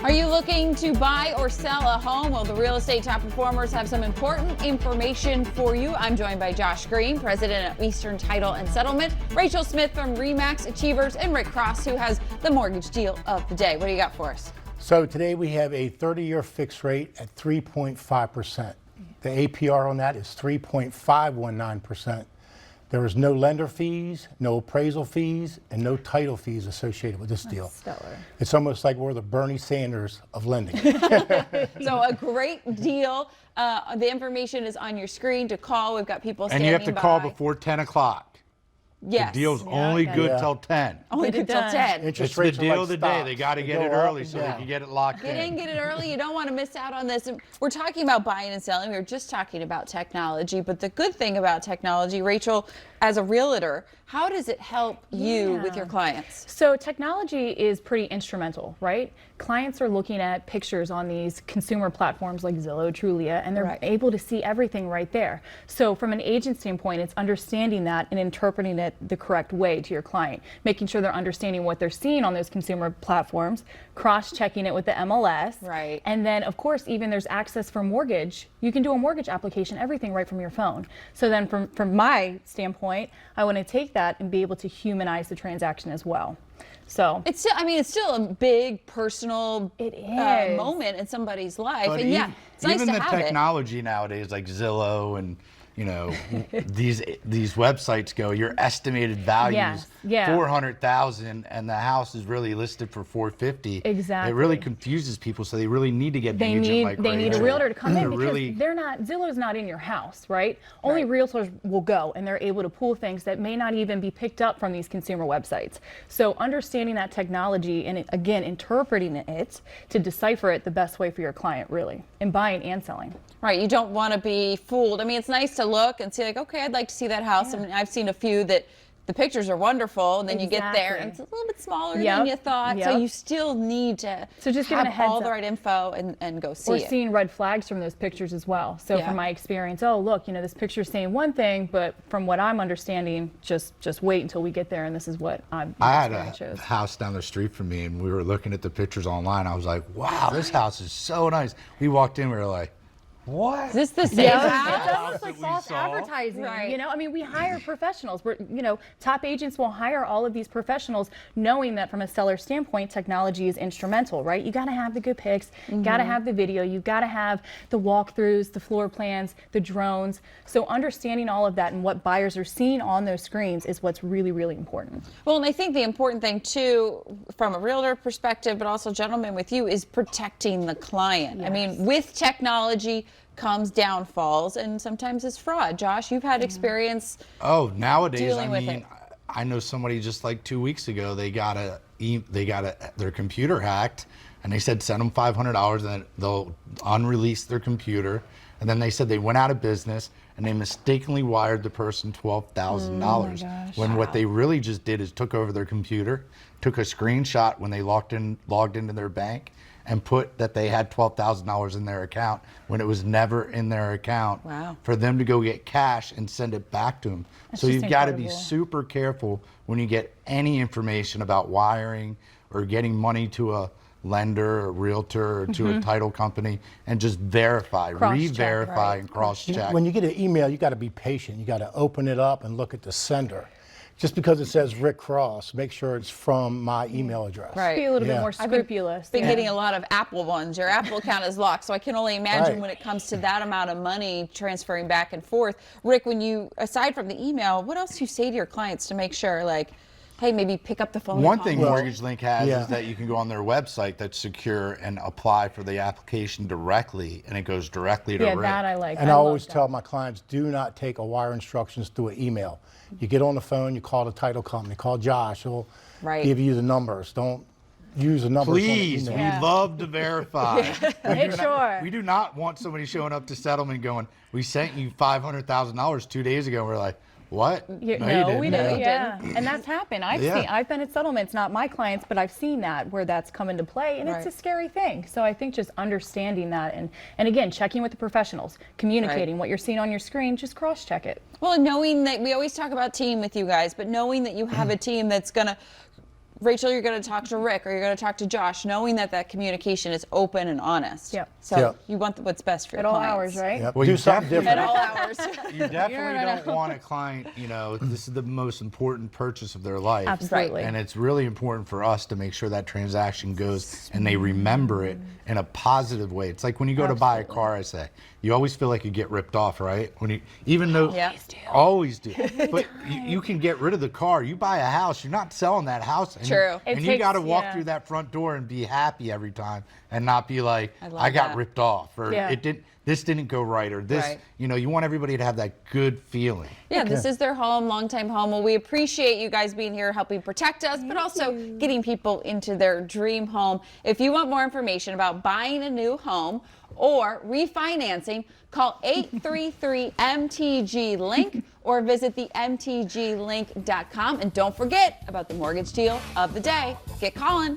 Are you looking to buy or sell a home? Well, the real estate top performers have some important information for you. I'm joined by Josh Green, president of Eastern Title and Settlement, Rachel Smith from RE/MAX Achievers, and Rick Cross, who has the mortgage deal of the day. What do you got for us? So today we have a 30-year fixed rate at 3.5%. The APR on that is 3.519%. There is no lender fees, no appraisal fees, and no title fees associated with this deal. Stellar. It's almost like we're the Bernie Sanders of lending. So a great deal. The information is on your screen to call. We've got people standing by. And you have to call before 10 o'clock. Yes. The deal's only good Yeah. till 10. Only good till 10. Interest It's the rates are deal like of the day. stocks. They got to get go it up early and so they down. can get it locked Get in, in. get it early. You don't want to miss out on this. And we're talking about buying and selling. We were just talking about technology. But the good thing about technology, Rachel, as a realtor, how does it help you with your clients? So technology is pretty instrumental, right? Clients are looking at pictures on these consumer platforms like Zillow, Trulia, and they're able to see everything right there. So from an agent standpoint, it's understanding that and interpreting it the correct way to your client, making sure they're understanding what they're seeing on those consumer platforms, cross-checking it with the MLS. Right. And then, of course, even there's access for mortgage. You can do a mortgage application, everything right from your phone. So then from my standpoint, I want to take that and be able to humanize the transaction as well. So It's still, I mean, it's still a big personal moment in somebody's life. But and yeah, it's nice even to the have it. technology nowadays, like Zillow and these websites go, your estimated value is $400,000 and the house is really listed for $450,000. Exactly. It really confuses people, so they really need to get an They agent like need a Rachel. realtor to come in because really, they're not, Zillow's not in your house, right? Only realtors will go and they're able to pull things that may not even be picked up from these consumer websites. So understanding that technology and again, interpreting it to decipher it the best way for your client really, in buying and selling. Right, you don't want to be fooled. I mean, it's nice to look and see like, okay, I'd like to see that house. I mean, I've seen a few that the pictures are wonderful, and then you get there and it's a little bit smaller than you thought. So you still need to just have all the right info and go see Or it. seeing red flags from those pictures as well. So from my experience, oh look, this picture's saying one thing, but from what I'm understanding, just wait until we get there, and this is what I had a house down the street from me, and we were looking at the pictures online. I was like, wow, this house is so nice. We walked in, we were like, what? Is this the same house? It's almost like false advertising. Right. I mean, we hire professionals. Top agents will hire all of these professionals knowing that from a seller standpoint, technology is instrumental, right? You got to have the good pics, got to have the video, you got to have the walkthroughs, the floor plans, the drones. So understanding all of that and what buyers are seeing on those screens is what's really, really important. Well, and I think the important thing too, from a realtor perspective, but also gentlemen with you, is protecting the client. I mean, with technology comes downfalls, and sometimes it's fraud. Josh, you've had experience. Oh, nowadays, dealing with it. I know somebody just like 2 weeks ago, they got their computer hacked, and they said send them $500 and then they'll unrelease their computer. And then they said they went out of business and they mistakenly wired the person $12,000. When what they really just did is took over their computer, took a screenshot when they logged into their bank, and put that they had $12,000 in their account when it was never in their account. Wow. For them to go get cash and send it back to them. So you've got to be super careful when you get any information about wiring or getting money to a lender, a realtor, or to a title company, and just verify, re-verify, and cross-check. When you get an email, you got to be patient. You got to open it up and look at the sender. Just because it says Rick Cross, make sure it's from my email address. Right. Be a little bit more scrupulous. I've been getting a lot of Apple ones. Your Apple account is locked, so I can only imagine when it comes to that amount of money transferring back and forth. Rick, when you, aside from the email, what else do you say to your clients to make sure, like, hey, maybe pick up the phone? One thing Mortgage Link has is that you can go on their website that's secure and apply for the application directly, and it goes directly to Rick. That I like. And I always tell my clients, do not take a wire instructions through an email. You get on the phone, you call the title company, call Josh, he'll give you the numbers. Don't use the numbers. Please, we love to verify. Make sure. We do not want somebody showing up to settlement going, we sent you $500,000 2 days ago. We're like, what? No, we didn't. And that's happened. I've been at settlements, not my clients, but I've seen that where that's come into play, and it's a scary thing. So I think just understanding that and again, checking with the professionals, communicating what you're seeing on your screen, just cross-check it. Well, knowing that we always talk about team with you guys, but knowing that you have a team that's going to Rachel, you're going to talk to Rick or you're going to talk to Josh, knowing that that communication is open and honest. Yep. So Yep. you want what's best for At your all clients. hours, right? Yep. Well, Do you something definitely- different. At all hours. You definitely don't want a client, you know, this is the most important purchase of their life. Absolutely. And it's really important for us to make sure that transaction goes and they remember it in a positive way. It's like when you go to buy a car, I say, you always feel like you get ripped off, right? When you, even though, Yeah. always do. But you can get rid of the car. You buy a house, you're not selling that house. And, True. And It you takes- got to walk yeah. through that front door and be happy every time and not be like, love I got that. ripped off or Yeah. this didn't go right or this, Right. you know, you want everybody to have that good feeling. Yeah, this is their home, longtime home. Well, we appreciate you guys being here, helping protect us, but also getting people into their dream home. If you want more information about buying a new home or refinancing, call 833-MTG-LINK or visit the mtglink.com. And don't forget about the mortgage deal of the day. Get calling.